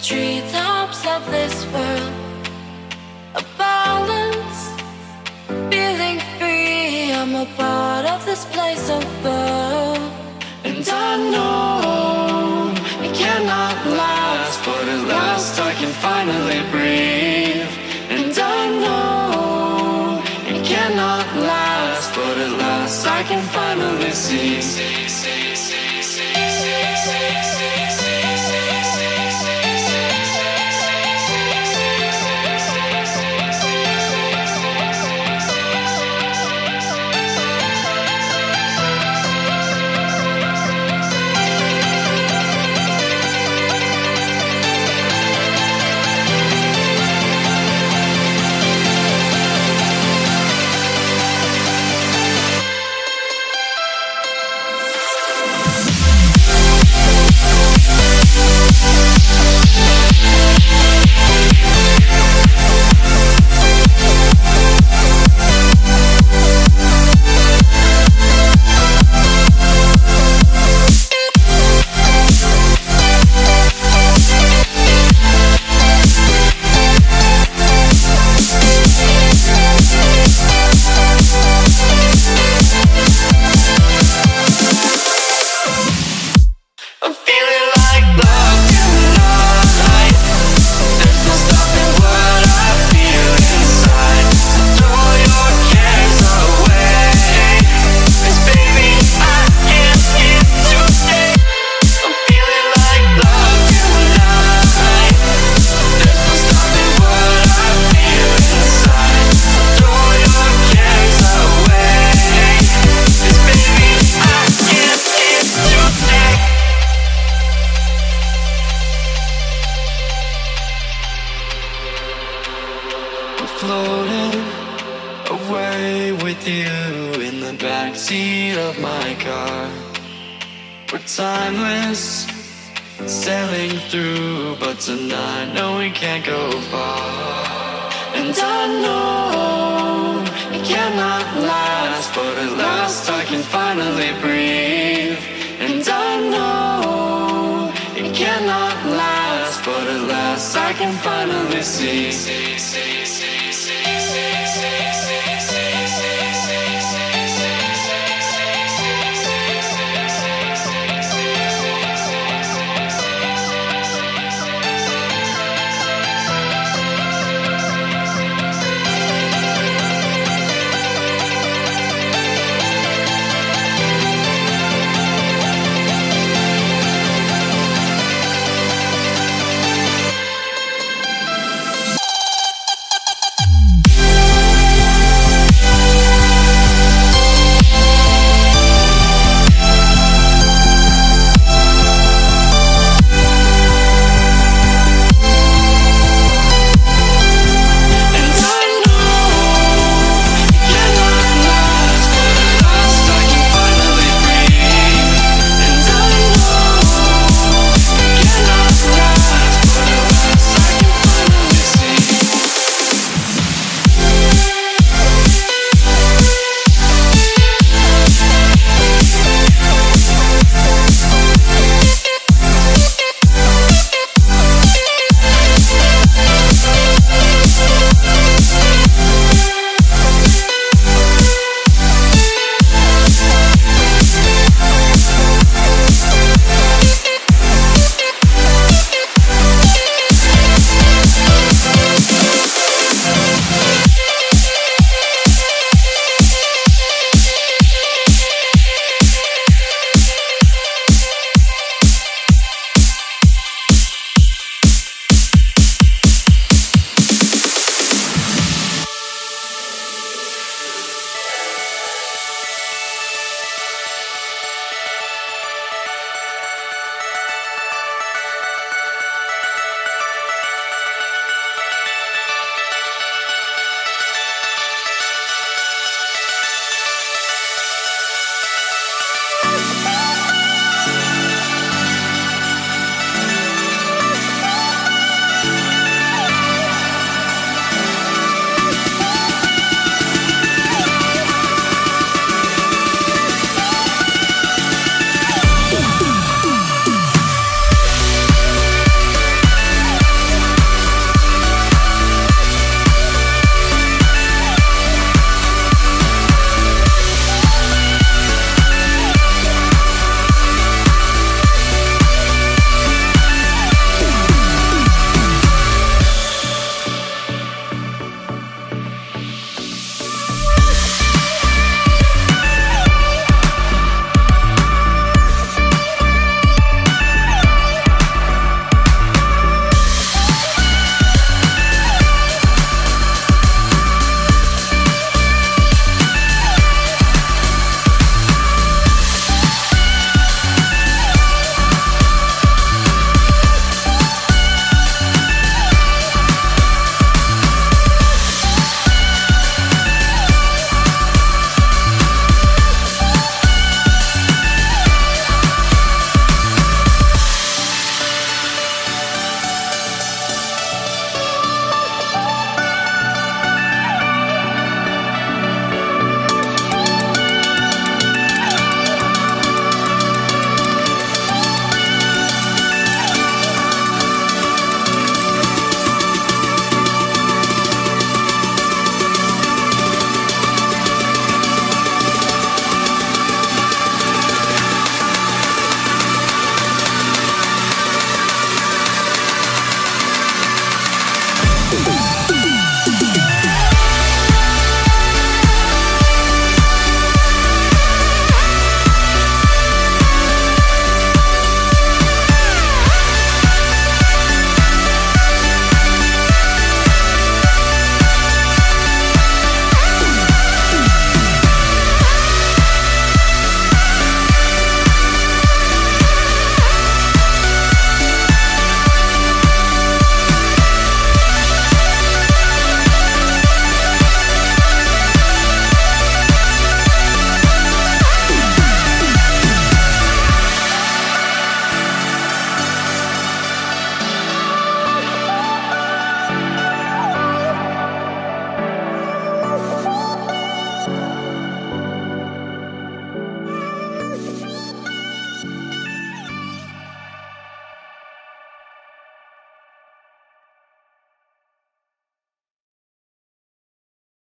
treetops of this world. A balance, feeling free. I'm a part of this place of birth. And I know it cannot last, but at last I can finally breathe. And I know it cannot last, but at last I can finally see. Floating away with you in the backseat of my car. We're timeless, sailing through, but tonight, no, we can't go far. And I know it cannot last, but at last I can finally breathe. And I know it cannot last, but at last I can finally see.